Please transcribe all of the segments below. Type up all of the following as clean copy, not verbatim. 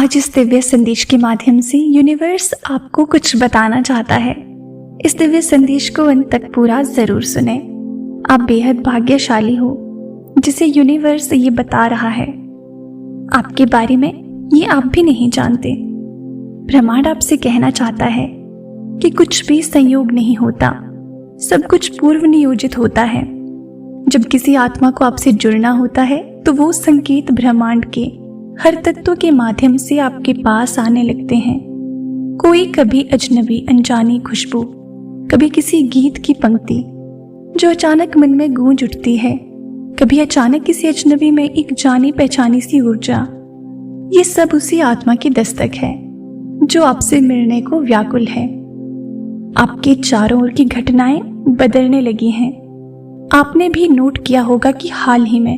आज इस दिव्य संदेश के माध्यम से यूनिवर्स आपको कुछ बताना चाहता है। इस दिव्य संदेश को अंत तक पूरा जरूर सुने। आप बेहद भाग्यशाली हो जिसे यूनिवर्स ये बता रहा है। आपके बारे में ये आप भी नहीं जानते। ब्रह्मांड आपसे कहना चाहता है कि कुछ भी संयोग नहीं होता, सब कुछ पूर्व नियोजित होता है। जब किसी आत्मा को आपसे जुड़ना होता है तो वो संकेत ब्रह्मांड के हर तत्व के माध्यम से आपके पास आने लगते हैं। कोई कभी अजनबी अनजानी खुशबू, कभी किसी गीत की पंक्ति जो अचानक मन में गूंज उठती है, कभी अचानक किसी अजनबी में एक जानी पहचानी सी ऊर्जा। ये सब उसी आत्मा की दस्तक है जो आपसे मिलने को व्याकुल है। आपके चारों ओर की घटनाएं बदलने लगी हैं। आपने भी नोट किया होगा कि हाल ही में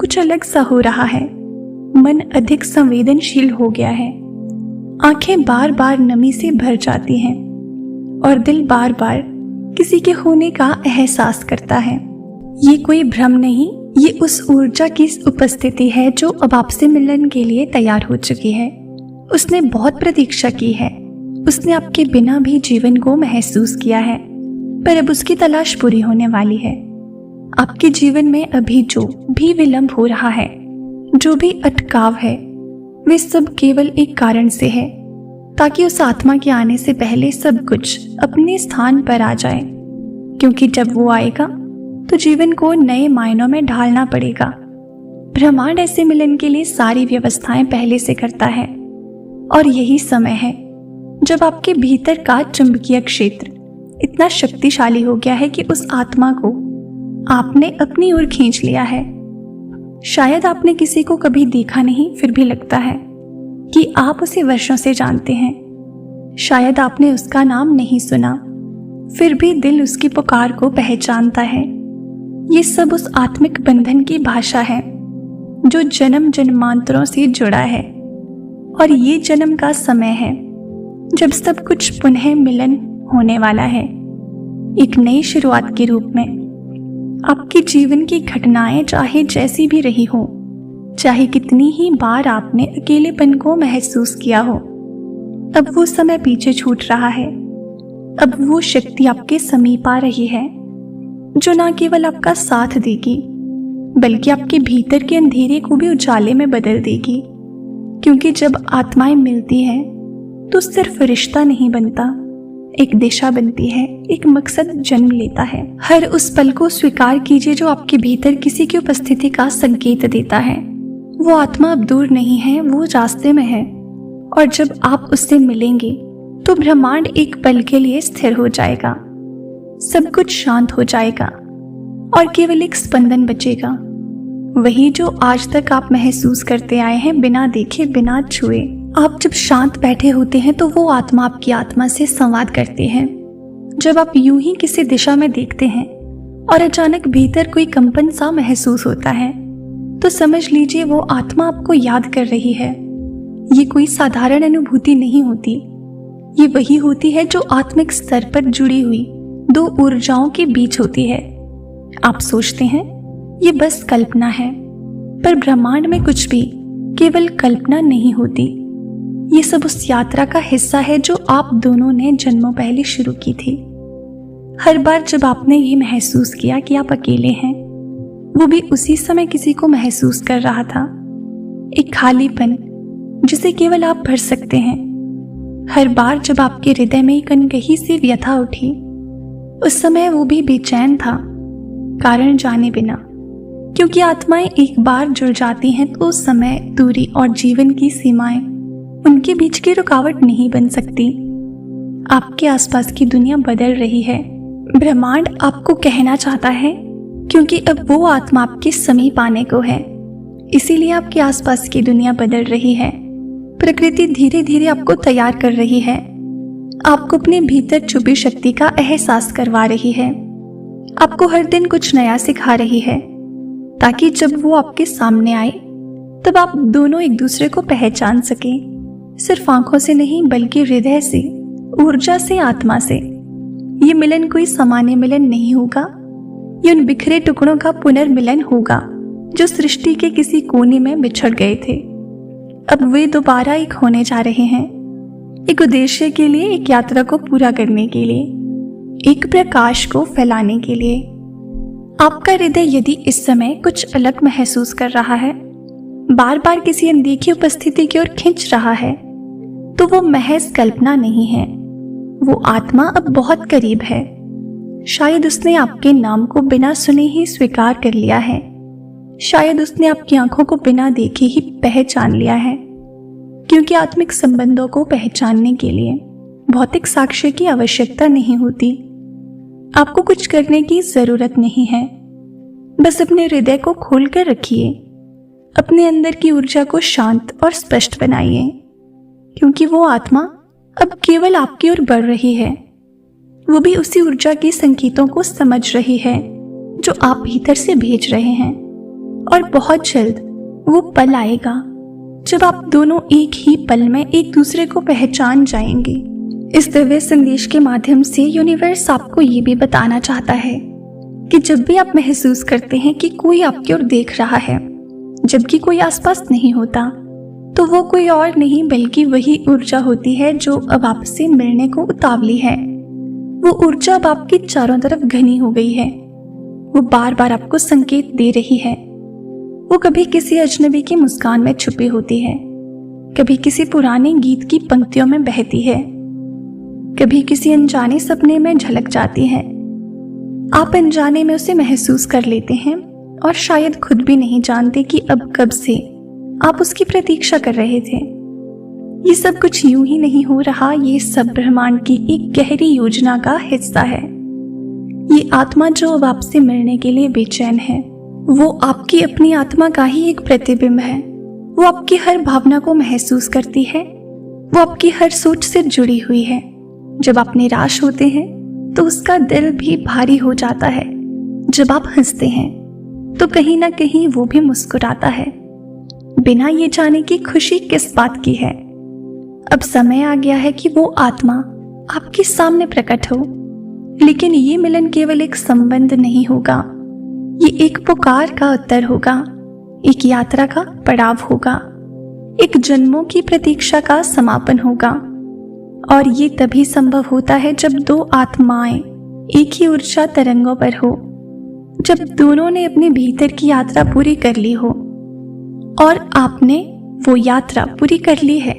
कुछ अलग सा हो रहा है। मन अधिक संवेदनशील हो गया है, आंखें बार बार नमी से भर जाती हैं और दिल बार बार किसी के होने का एहसास करता है। ये कोई भ्रम नहीं, ये उस ऊर्जा की उपस्थिति है जो अब आपसे मिलन के लिए तैयार हो चुकी है। उसने बहुत प्रतीक्षा की है, उसने आपके बिना भी जीवन को महसूस किया है, पर अब उसकी तलाश पूरी होने वाली है। आपके जीवन में अभी जो भी विलंब हो रहा है, जो भी अटकाव है, वे सब केवल एक कारण से है, ताकि उस आत्मा के आने से पहले सब कुछ अपने स्थान पर आ जाए। क्योंकि जब वो आएगा तो जीवन को नए मायनों में ढालना पड़ेगा। ब्रह्मांड ऐसे मिलन के लिए सारी व्यवस्थाएं पहले से करता है और यही समय है जब आपके भीतर का चुंबकीय क्षेत्र इतना शक्तिशाली हो गया है कि उस आत्मा को आपने अपनी ओर खींच लिया है। शायद आपने किसी को कभी देखा नहीं, फिर भी लगता है कि आप उसे वर्षों से जानते हैं। शायद आपने उसका नाम नहीं सुना, फिर भी दिल उसकी पुकार को पहचानता है। ये सब उस आत्मिक बंधन की भाषा है जो जन्म जन्मांतरों से जुड़ा है। और ये जन्म का समय है जब सब कुछ पुनः मिलन होने वाला है, एक नई शुरुआत के रूप में। आपके जीवन की घटनाएं चाहे जैसी भी रही हो, चाहे कितनी ही बार आपने अकेलेपन को महसूस किया हो, अब वो समय पीछे छूट रहा है। अब वो शक्ति आपके समीप आ रही है जो न केवल आपका साथ देगी बल्कि आपके भीतर के अंधेरे को भी उजाले में बदल देगी। क्योंकि जब आत्माएं मिलती हैं तो सिर्फ रिश्ता नहीं बनता, एक दिशा बनती है, एक मकसद जन्म लेता है। हर उस पल को स्वीकार कीजिए जो आपके भीतर किसी की उपस्थिति का संकेत देता है। वो आत्मा अब दूर नहीं है, वो रास्ते में है। और जब आप उससे मिलेंगे तो ब्रह्मांड एक पल के लिए स्थिर हो जाएगा, सब कुछ शांत हो जाएगा और केवल एक स्पंदन बचेगा, वही जो आज तक आप महसूस करते आए हैं, बिना देखे बिना छुए। आप जब शांत बैठे होते हैं तो वो आत्मा आपकी आत्मा से संवाद करती है। जब आप यूं ही किसी दिशा में देखते हैं और अचानक भीतर कोई कंपन सा महसूस होता है तो समझ लीजिए वो आत्मा आपको याद कर रही है। ये कोई साधारण अनुभूति नहीं होती, ये वही होती है जो आत्मिक स्तर पर जुड़ी हुई दो ऊर्जाओं के बीच होती है। आप सोचते हैं ये बस कल्पना है, पर ब्रह्मांड में कुछ भी केवल कल्पना नहीं होती। ये सब उस यात्रा का हिस्सा है जो आप दोनों ने जन्मों पहले शुरू की थी। हर बार जब आपने ये महसूस किया कि आप अकेले हैं, वो भी उसी समय किसी को महसूस कर रहा था, एक खालीपन जिसे केवल आप भर सकते हैं। हर बार जब आपके हृदय में एक अनकही सी व्यथा उठी, उस समय वो भी बेचैन था, कारण जाने बिना। क्योंकि आत्माएं एक बार जुड़ जाती हैं तो उस समय दूरी और जीवन की सीमाएं उनके बीच की रुकावट नहीं बन सकती। आपके आसपास की दुनिया बदल रही है। ब्रह्मांड आपको कहना चाहता है क्योंकि अब वो आत्मा आपके समीप आने को है, इसीलिए आपके आसपास की दुनिया बदल रही है। प्रकृति धीरे धीरे आपको तैयार कर रही है, आपको अपने भीतर छुपी शक्ति का एहसास करवा रही है, आपको हर दिन कुछ नया सिखा रही है, ताकि जब वो आपके सामने आए तब आप दोनों एक दूसरे को पहचान सके, सिर्फ आंखों से नहीं बल्कि हृदय से, ऊर्जा से, आत्मा से। ये मिलन कोई सामान्य मिलन नहीं होगा, ये उन बिखरे टुकड़ों का पुनर्मिलन होगा जो सृष्टि के किसी कोने में बिछड़ गए थे। अब वे दोबारा एक होने जा रहे हैं, एक उद्देश्य के लिए, एक यात्रा को पूरा करने के लिए, एक प्रकाश को फैलाने के लिए। आपका हृदय यदि इस समय कुछ अलग महसूस कर रहा है, बार बार किसी अनदेखी उपस्थिति की ओर खींच रहा है, तो वो महज कल्पना नहीं है, वो आत्मा अब बहुत करीब है। शायद उसने आपके नाम को बिना सुने ही स्वीकार कर लिया है, शायद उसने आपकी आंखों को बिना देखे ही पहचान लिया है, क्योंकि आत्मिक संबंधों को पहचानने के लिए भौतिक साक्ष्य की आवश्यकता नहीं होती। आपको कुछ करने की जरूरत नहीं है, बस अपने हृदय को खोलकर रखिए, अपने अंदर की ऊर्जा को शांत और स्पष्ट बनाइए, क्योंकि वो आत्मा अब केवल आपकी ओर बढ़ रही है। वो भी उसी ऊर्जा के संकेतों को समझ रही है जो आप भीतर से भेज रहे हैं, और बहुत जल्द वो पल आएगा जब आप दोनों एक ही पल में एक दूसरे को पहचान जाएंगे। इस दिव्य संदेश के माध्यम से यूनिवर्स आपको ये भी बताना चाहता है कि जब भी आप महसूस करते हैं कि कोई आपकी ओर देख रहा है जबकि कोई आसपास नहीं होता, तो वो कोई और नहीं बल्कि वही ऊर्जा होती है जो अब आपसे मिलने को उतावली है। वो ऊर्जा अब आपके चारों तरफ घनी हो गई है, वो बार बार आपको संकेत दे रही है। वो कभी किसी अजनबी की मुस्कान में छुपी होती है, कभी किसी पुराने गीत की पंक्तियों में बहती है, कभी किसी अनजाने सपने में झलक जाती है। आप अनजाने में उसे महसूस कर लेते हैं और शायद खुद भी नहीं जानते कि अब कब से आप उसकी प्रतीक्षा कर रहे थे। ये सब कुछ यूं ही नहीं हो रहा, ये सब ब्रह्मांड की एक गहरी योजना का हिस्सा है। ये आत्मा जो अब आपसे मिलने के लिए बेचैन है, वो आपकी अपनी आत्मा का ही एक प्रतिबिंब है। वो आपकी हर भावना को महसूस करती है, वो आपकी हर सोच से जुड़ी हुई है। जब आप निराश होते हैं तो उसका दिल भी भारी हो जाता है, जब आप हंसते हैं तो कहीं ना कहीं वो भी मुस्कुराता है, बिना ये जाने कि खुशी किस बात की है। अब समय आ गया है कि वो आत्मा आपके सामने प्रकट हो, लेकिन ये मिलन केवल एक संबंध नहीं होगा, ये एक पुकार का उत्तर होगा, एक यात्रा का पड़ाव होगा, एक जन्मों की प्रतीक्षा का समापन होगा। और ये तभी संभव होता है जब दो आत्माएं एक ही ऊर्जा तरंगों पर हो, जब दोनों ने अपने भीतर की यात्रा पूरी कर ली हो, और आपने वो यात्रा पूरी कर ली है।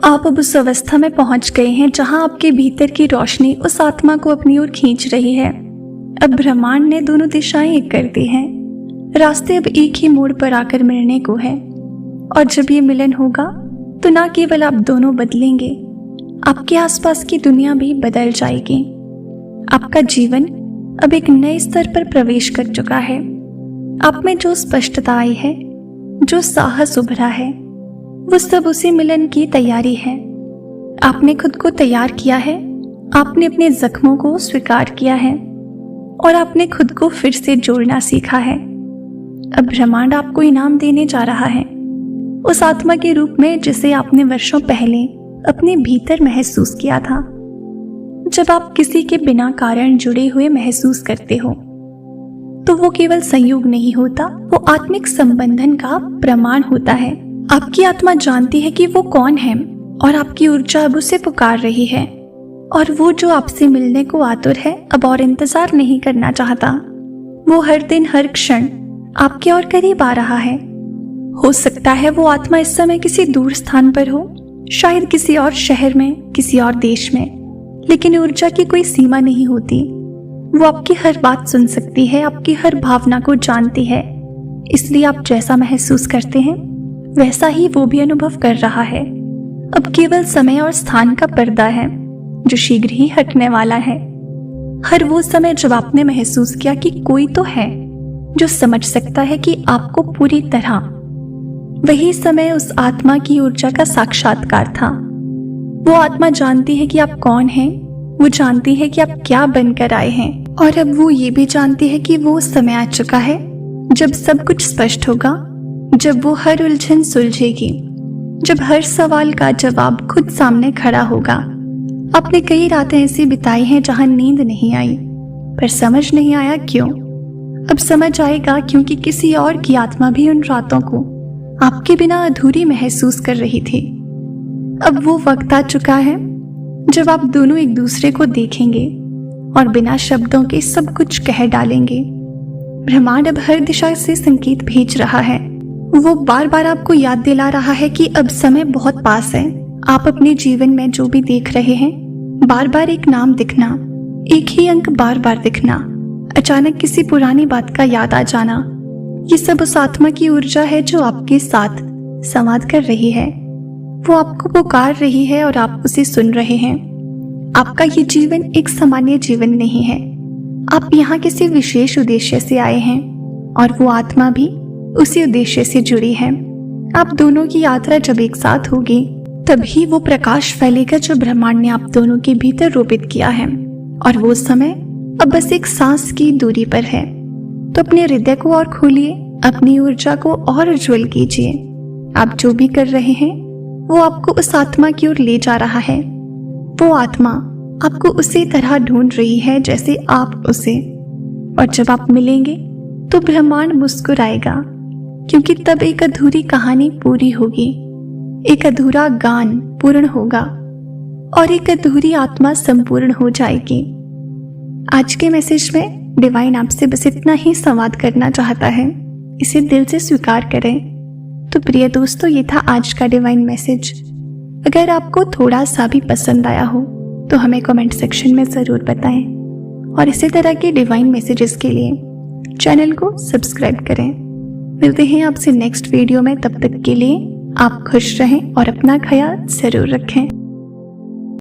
आप अब उस अवस्था में पहुंच गए हैं जहां आपके भीतर की रोशनी उस आत्मा को अपनी ओर खींच रही है। अब ब्रह्मांड ने दोनों दिशाएं एक कर दी हैं, रास्ते अब एक ही मोड़ पर आकर मिलने को है। और जब ये मिलन होगा तो ना केवल आप दोनों बदलेंगे, आपके आसपास की दुनिया भी बदल जाएगी। आपका जीवन अब एक नए स्तर पर प्रवेश कर चुका है। आप में जो स्पष्टता आई है, जो साहस उभरा है, वो सब उसी मिलन की तैयारी है। आपने खुद को तैयार किया है, आपने अपने जख्मों को स्वीकार किया है, और आपने खुद को फिर से जोड़ना सीखा है। अब ब्रह्मांड आपको इनाम देने जा रहा है, उस आत्मा के रूप में जिसे आपने वर्षों पहले अपने भीतर महसूस किया था। जब आप किसी के बिना कारण जुड़े हुए महसूस करते हो तो वो केवल संयोग नहीं होता, वो आत्मिक संबंधन का प्रमाण होता है। आपकी आत्मा जानती है कि वो कौन है, और आपकी ऊर्जा अब उसे पुकार रही है, और वो जो आपसे मिलने को आतुर है अब और इंतजार नहीं करना चाहता। वो हर दिन हर क्षण आपके और करीब आ रहा है। हो सकता है वो आत्मा इस समय किसी दूर स्थान पर हो, शायद किसी और शहर में, किसी और देश में, लेकिन ऊर्जा की कोई सीमा नहीं होती। वो आपकी हर बात सुन सकती है, आपकी हर भावना को जानती है, इसलिए आप जैसा महसूस करते हैं वैसा ही वो भी अनुभव कर रहा है। अब केवल समय और स्थान का पर्दा है जो शीघ्र ही हटने वाला है। हर वो समय जब आपने महसूस किया कि कोई तो है जो समझ सकता है कि आपको पूरी तरह, वही समय उस आत्मा की ऊर्जा का साक्षात्कार था। वो आत्मा जानती है कि आप कौन हैं, वो जानती है कि आप क्या बनकर आए हैं, और अब वो ये भी जानती है कि वो समय आ चुका है जब सब कुछ स्पष्ट होगा, जब वो हर उलझन सुलझेगी, जब हर सवाल का जवाब खुद सामने खड़ा होगा। आपने कई रातें ऐसी बिताई हैं जहां नींद नहीं आई, पर समझ नहीं आया क्यों। अब समझ आएगा, क्योंकि किसी और की आत्मा भी उन रातों को आपके बिना अधूरी महसूस कर रही थी। अब वो वक्त आ चुका है जब आप दोनों एक दूसरे को देखेंगे और बिना शब्दों के सब कुछ कह डालेंगे। ब्रह्मांड अब हर दिशा से संकेत भेज रहा है। वो बार बार आपको याद दिला रहा है कि अब समय बहुत पास है। आप अपने जीवन में जो भी देख रहे हैं, बार बार एक नाम दिखना, एक ही अंक बार बार दिखना, अचानक किसी पुरानी बात का याद आ जाना, ये सब उस आत्मा की ऊर्जा है जो आपके साथ संवाद कर रही है। वो आपको पुकार रही है और आप उसे सुन रहे हैं। आपका ये जीवन एक सामान्य जीवन नहीं है। आप यहाँ किसी विशेष उद्देश्य से आए हैं और वो आत्मा भी उसी उद्देश्य से जुड़ी है। आप दोनों की यात्रा जब एक साथ होगी तभी वो प्रकाश फैलेगा जो ब्रह्मांड ने आप दोनों के भीतर रोपित किया है। और वो समय अब बस एक सांस की दूरी पर है। तो अपने हृदय को और खोलिए, अपनी ऊर्जा को और उज्जवल कीजिए। आप जो भी कर रहे हैं वो आपको उस आत्मा की ओर ले जा रहा है। वो आत्मा आपको उसी तरह ढूंढ रही है जैसे आप उसे। और जब आप मिलेंगे तो ब्रह्मांड मुस्कुराएगा, क्योंकि तब एक अधूरी कहानी पूरी होगी, एक अधूरा गान पूर्ण होगा और एक अधूरी आत्मा संपूर्ण हो जाएगी। आज के मैसेज में डिवाइन आपसे बस इतना ही संवाद करना चाहता है। इसे दिल से स्वीकार करें। तो प्रिय दोस्तों, ये था आज का डिवाइन मैसेज। अगर आपको थोड़ा सा भी पसंद आया हो तो हमें कमेंट सेक्शन में ज़रूर बताएं और इसी तरह के डिवाइन मैसेजेस के लिए चैनल को सब्सक्राइब करें। मिलते हैं आपसे नेक्स्ट वीडियो में। तब तक के लिए आप खुश रहें और अपना ख्याल ज़रूर रखें।